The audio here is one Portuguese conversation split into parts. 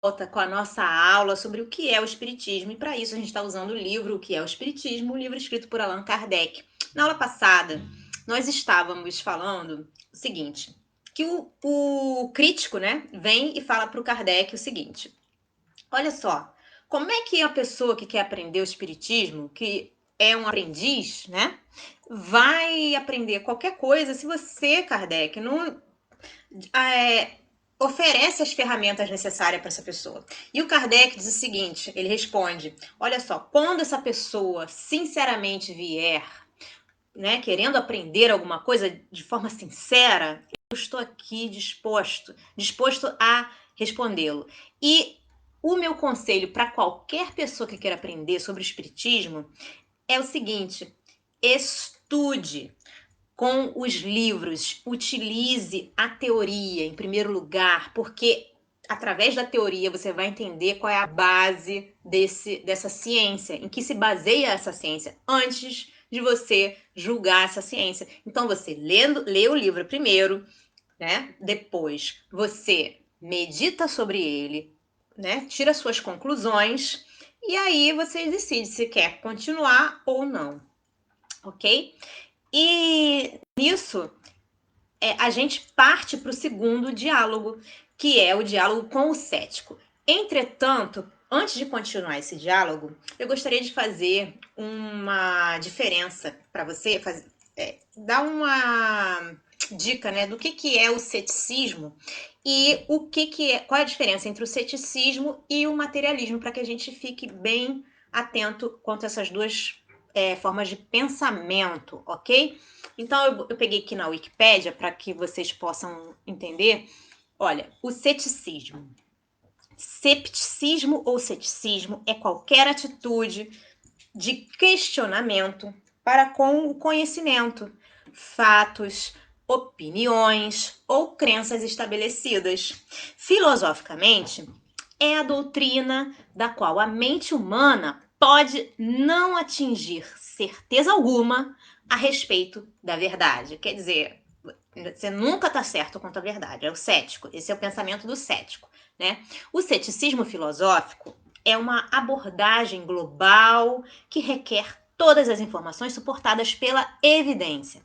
volta com a nossa aula sobre o que é o Espiritismo. E para isso a gente está usando o livro O que é o Espiritismo, um livro escrito por Allan Kardec. Na aula passada, nós estávamos falando o seguinte, que o crítico, né, vem e fala para o Kardec o seguinte, olha só, como é que a pessoa que quer aprender o Espiritismo, que é um aprendiz, né, vai aprender qualquer coisa se você, Kardec, não é, oferece as ferramentas necessárias para essa pessoa. E o Kardec diz o seguinte, ele responde, olha só, quando essa pessoa sinceramente vier, né, querendo aprender alguma coisa de forma sincera, eu estou aqui disposto a respondê-lo. E o meu conselho para qualquer pessoa que queira aprender sobre o espiritismo é o seguinte, estude com os livros, utilize a teoria em primeiro lugar, porque através da teoria você vai entender qual é a base dessa ciência, em que se baseia essa ciência, antes de você julgar essa ciência. Então você lê o livro primeiro, né? Depois você medita sobre ele, né? Tira suas conclusões e aí você decide se quer continuar ou não, ok? E nisso, a gente parte para o segundo diálogo, que é o diálogo com o cético. Entretanto, antes de continuar esse diálogo, eu gostaria de fazer uma diferença para você, dar uma dica, né, do que é o ceticismo e qual é a diferença entre o ceticismo e o materialismo, para que a gente fique bem atento quanto a essas duas formas de pensamento, ok? Então eu peguei aqui na Wikipédia para que vocês possam entender. Olha, o ceticismo. Cepticismo ou ceticismo é qualquer atitude de questionamento para com o conhecimento, fatos, opiniões ou crenças estabelecidas. Filosoficamente, é a doutrina da qual a mente humana pode não atingir certeza alguma a respeito da verdade. Quer dizer, você nunca está certo quanto à verdade. É o cético. Esse é o pensamento do cético, né? O ceticismo filosófico é uma abordagem global que requer todas as informações suportadas pela evidência.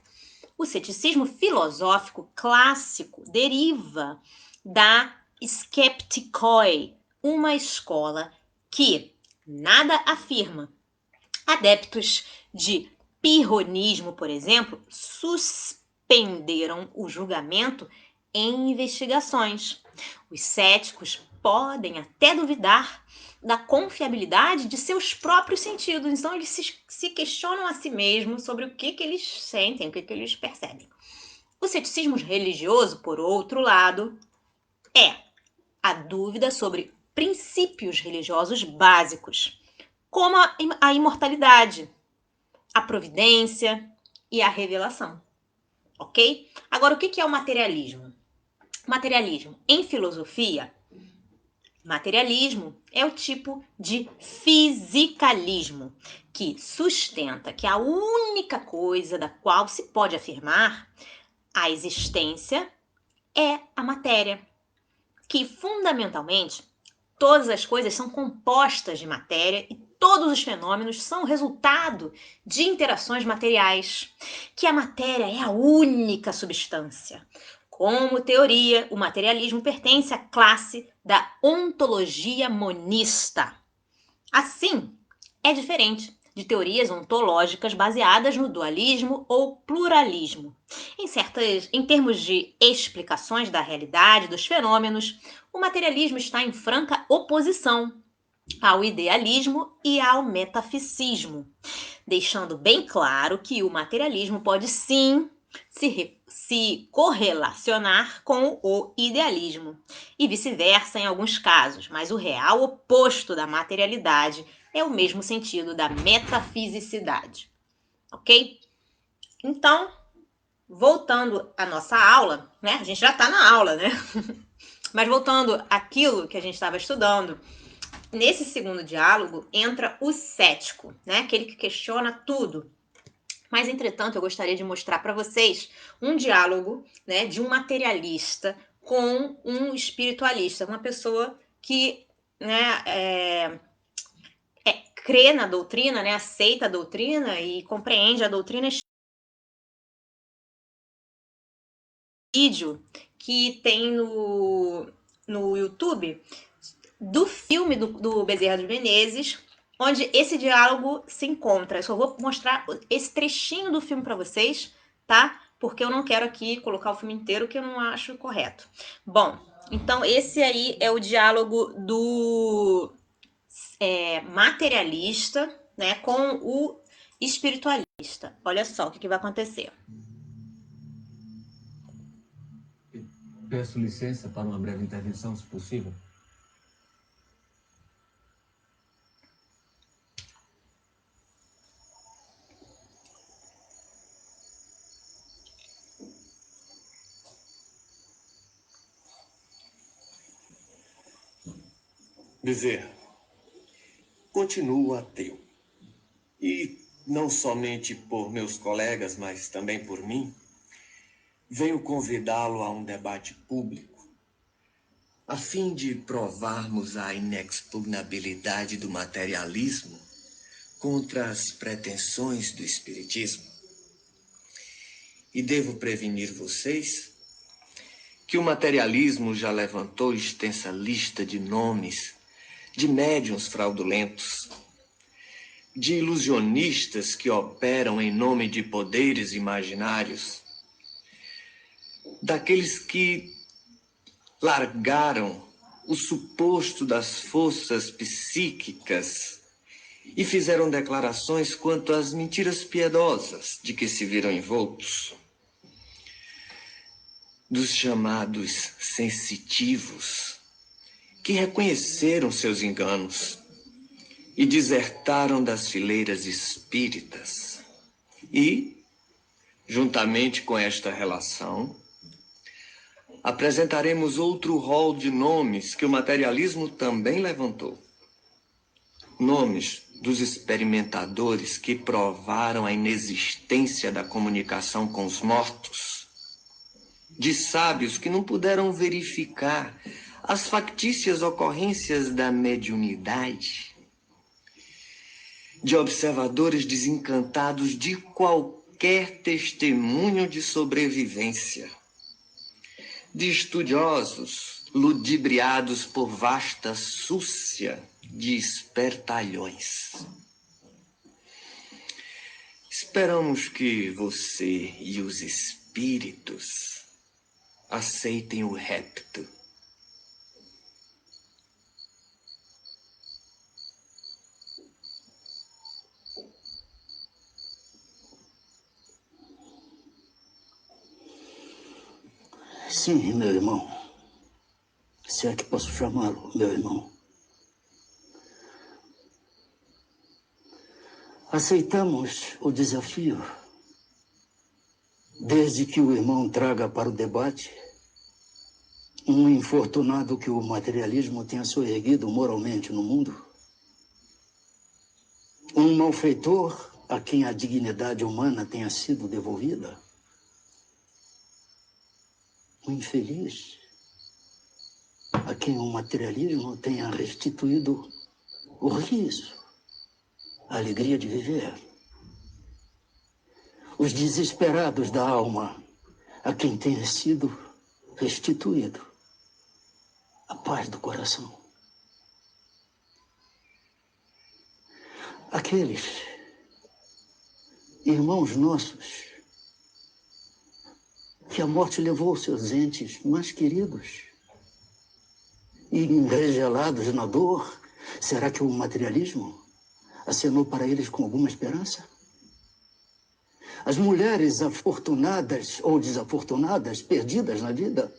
O ceticismo filosófico clássico deriva da skeptikoi, uma escola que nada afirma. Adeptos de pirronismo, por exemplo, suspenderam o julgamento em investigações. Os céticos podem até duvidar da confiabilidade de seus próprios sentidos, então eles se questionam a si mesmos sobre o que eles sentem, o que eles percebem. O ceticismo religioso, por outro lado, é a dúvida sobre princípios religiosos básicos, como a imortalidade, a providência e a revelação, ok? Agora, o que é o materialismo? Materialismo, em filosofia, materialismo é o tipo de fisicalismo que sustenta que a única coisa da qual se pode afirmar a existência é a matéria, que fundamentalmente todas as coisas são compostas de matéria e todos os fenômenos são resultado de interações materiais, que a matéria é a única substância. Como teoria, o materialismo pertence à classe da ontologia monista. Assim, é diferente de teorias ontológicas baseadas no dualismo ou pluralismo. Em termos de explicações da realidade, dos fenômenos, o materialismo está em franca oposição ao idealismo e ao metafisismo, deixando bem claro que o materialismo pode sim se correlacionar com o idealismo e vice-versa em alguns casos, mas o real oposto da materialidade é o mesmo sentido da metafisicidade, ok? Então, voltando à nossa aula, né? A gente já está na aula, né? Mas voltando àquilo que a gente estava estudando, nesse segundo diálogo entra o cético, né? Aquele que questiona tudo. Mas, entretanto, eu gostaria de mostrar para vocês um diálogo, né, de um materialista com um espiritualista, uma pessoa que né, crê na doutrina, né, aceita a doutrina e compreende a doutrina. Vídeo que tem no YouTube do filme do Bezerra de Menezes, onde esse diálogo se encontra. Eu só vou mostrar esse trechinho do filme para vocês, tá? Porque eu não quero aqui colocar o filme inteiro, que eu não acho correto. Bom, então esse aí é o diálogo do materialista, né, com o espiritualista. Olha só o que vai acontecer. Peço licença para uma breve intervenção, se possível. Bezerra, continuo ateu. E não somente por meus colegas, mas também por mim, venho convidá-lo a um debate público, a fim de provarmos a inexpugnabilidade do materialismo contra as pretensões do espiritismo. E devo prevenir vocês que o materialismo já levantou extensa lista de nomes de médiuns fraudulentos, de ilusionistas que operam em nome de poderes imaginários, daqueles que largaram o suposto das forças psíquicas e fizeram declarações quanto às mentiras piedosas de que se viram envoltos, dos chamados sensitivos, que reconheceram seus enganos e desertaram das fileiras espíritas. E, juntamente com esta relação, apresentaremos outro rol de nomes que o materialismo também levantou. Nomes dos experimentadores que provaram a inexistência da comunicação com os mortos, de sábios que não puderam verificar as factícias ocorrências da mediunidade, de observadores desencantados de qualquer testemunho de sobrevivência, de estudiosos ludibriados por vasta súcia de espertalhões. Esperamos que você e os espíritos aceitem o repto. Sim, meu irmão. Se é que posso chamá-lo, meu irmão. Aceitamos o desafio, desde que o irmão traga para o debate um infortunado que o materialismo tenha soerguido moralmente no mundo, um malfeitor a quem a dignidade humana tenha sido devolvida, um infeliz a quem o materialismo tenha restituído o riso, a alegria de viver. Os desesperados da alma, a quem tenha sido restituído a paz do coração. Aqueles irmãos nossos que a morte levou seus entes mais queridos e enregelados na dor, será que o materialismo acenou para eles com alguma esperança? As mulheres afortunadas ou desafortunadas, perdidas na vida,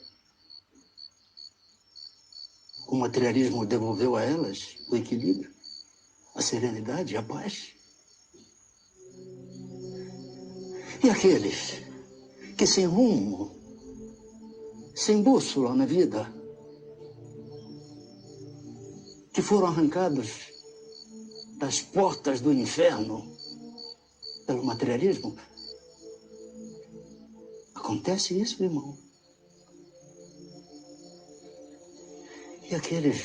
o materialismo devolveu a elas o equilíbrio, a serenidade e a paz? E aqueles que sem rumo, sem bússola na vida, que foram arrancados das portas do inferno pelo materialismo? Acontece isso, irmão. E aqueles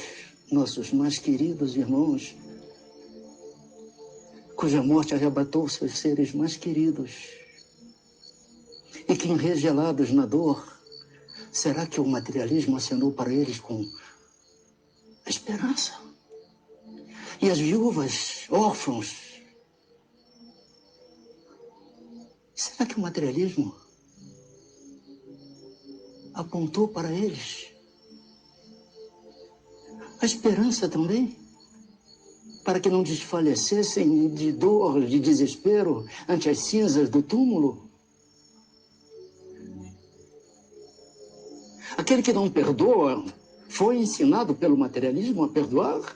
nossos mais queridos irmãos, cuja morte arrebatou seus seres mais queridos, e que, enregelados na dor, será que o materialismo acenou para eles com a esperança? E as viúvas, órfãos, será que o materialismo apontou para eles a esperança também? Para que não desfalecessem de dor, de desespero ante as cinzas do túmulo? Aquele que não perdoa foi ensinado pelo materialismo a perdoar?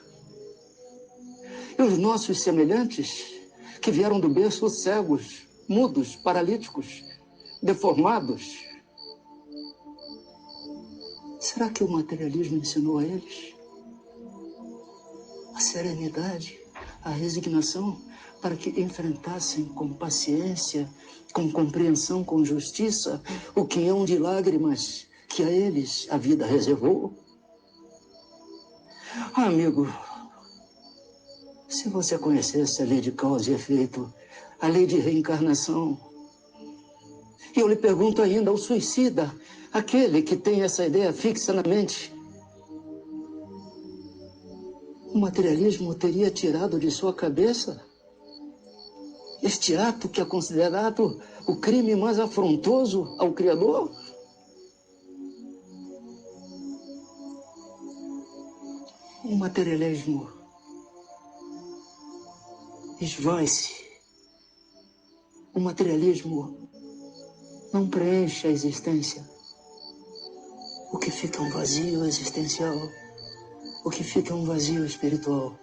E os nossos semelhantes, que vieram do berço cegos, mudos, paralíticos, deformados, será que o materialismo ensinou a eles a serenidade, a resignação, para que enfrentassem com paciência, com compreensão, com justiça, o quinhão de lágrimas que a eles a vida reservou? Amigo, se você conhecesse a lei de causa e efeito, a lei de reencarnação, e eu lhe pergunto ainda, o suicida, aquele que tem essa ideia fixa na mente, o materialismo teria tirado de sua cabeça este ato que é considerado o crime mais afrontoso ao Criador? O materialismo esvai-se. O materialismo não preenche a existência. O que fica é um vazio existencial. O que fica é um vazio espiritual.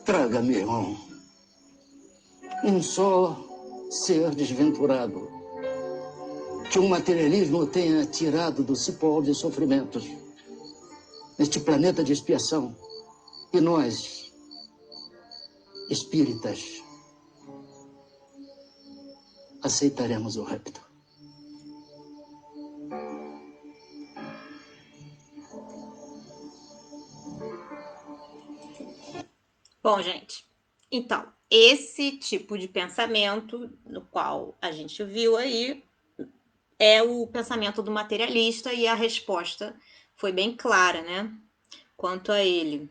Traga, meu irmão, um só ser desventurado que o materialismo tenha tirado do cipó de sofrimentos neste planeta de expiação. E nós, espíritas, aceitaremos o rapto. Bom, gente, então, esse tipo de pensamento, no qual a gente viu aí, é o pensamento do materialista, e a resposta foi bem clara, né? Quanto a ele.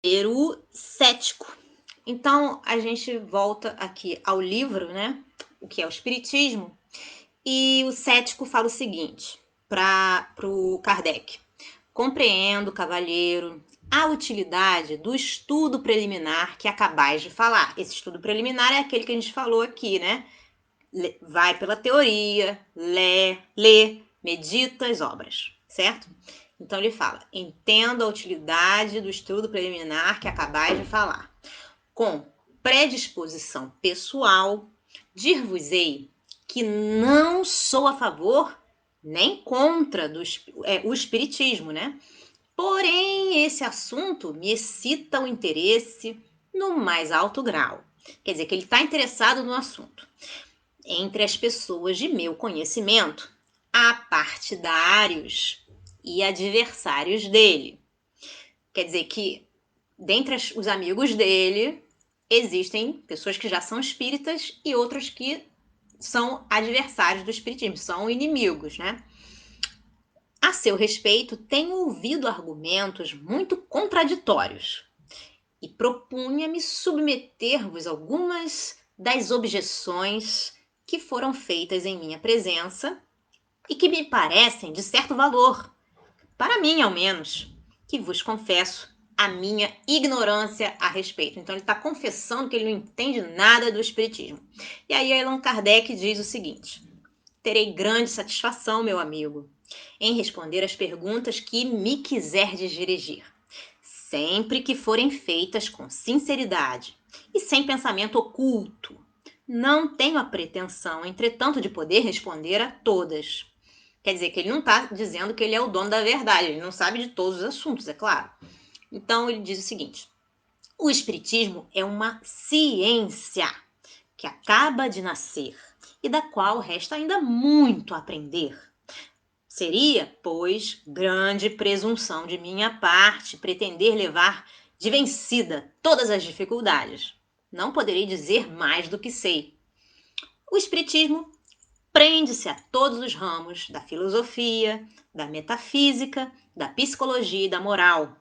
Ser o cético. Então, a gente volta aqui ao livro, né? O que é o Espiritismo. E o cético fala o seguinte para o Kardec: compreendo, cavalheiro, a utilidade do estudo preliminar que acabais de falar. Esse estudo preliminar é aquele que a gente falou aqui, né? Vai pela teoria, lê, medita as obras, certo? Então ele fala: entendo a utilidade do estudo preliminar que acabais de falar. Com predisposição pessoal, dir-vos-ei que não sou a favor nem contra o espiritismo, né? Porém, esse assunto me excita o interesse no mais alto grau. Quer dizer, que ele está interessado no assunto. Entre as pessoas de meu conhecimento, há partidários e adversários dele. Quer dizer que, dentre os amigos dele, existem pessoas que já são espíritas e outras que são adversários do espiritismo, são inimigos, né? A seu respeito, tenho ouvido argumentos muito contraditórios e propunha-me submeter-vos algumas das objeções que foram feitas em minha presença e que me parecem de certo valor, para mim ao menos, que vos confesso a minha ignorância a respeito. Então ele está confessando que ele não entende nada do espiritismo. E aí Allan Kardec diz o seguinte: terei grande satisfação, meu amigo, em responder as perguntas que me quiserdes dirigir, sempre que forem feitas com sinceridade e sem pensamento oculto. Não tenho a pretensão, entretanto, de poder responder a todas. Quer dizer que ele não está dizendo que ele é o dono da verdade, ele não sabe de todos os assuntos, é claro. Então ele diz o seguinte: o espiritismo é uma ciência que acaba de nascer e da qual resta ainda muito a aprender. Seria, pois, grande presunção de minha parte pretender levar de vencida todas as dificuldades. Não poderei dizer mais do que sei. O Espiritismo prende-se a todos os ramos da filosofia, da metafísica, da psicologia e da moral.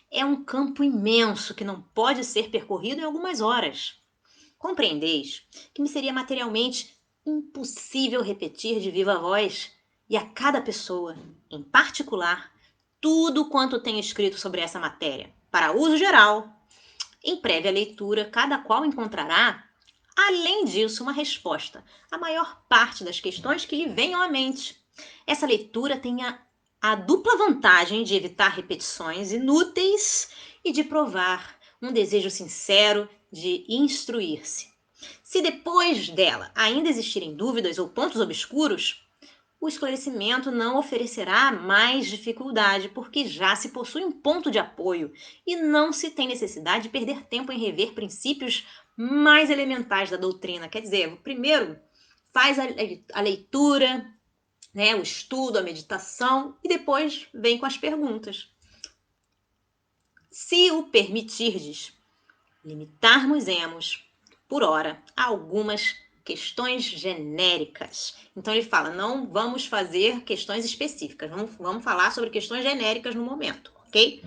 É um campo imenso que não pode ser percorrido em algumas horas. Compreendeis que me seria materialmente impossível repetir de viva voz e a cada pessoa, em particular, tudo quanto tenho escrito sobre essa matéria, para uso geral. Em prévia leitura, cada qual encontrará, além disso, uma resposta à maior parte das questões que lhe venham à mente. Essa leitura tem a dupla vantagem de evitar repetições inúteis e de provar um desejo sincero de instruir-se. Se depois dela ainda existirem dúvidas ou pontos obscuros, o esclarecimento não oferecerá mais dificuldade, porque já se possui um ponto de apoio e não se tem necessidade de perder tempo em rever princípios mais elementais da doutrina. Quer dizer, primeiro faz a leitura, né, o estudo, a meditação e depois vem com as perguntas. Se o permitirdes, limitarmos-emos, por ora, a algumas questões genéricas. Então ele fala, não vamos fazer questões específicas, vamos falar sobre questões genéricas no momento, ok?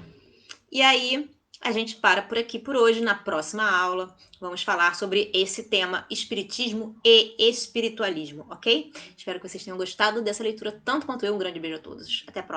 E aí a gente para por aqui por hoje. Na próxima aula vamos falar sobre esse tema, espiritismo e espiritualismo, ok? Espero que vocês tenham gostado dessa leitura tanto quanto eu. Um grande beijo a todos. Até a próxima.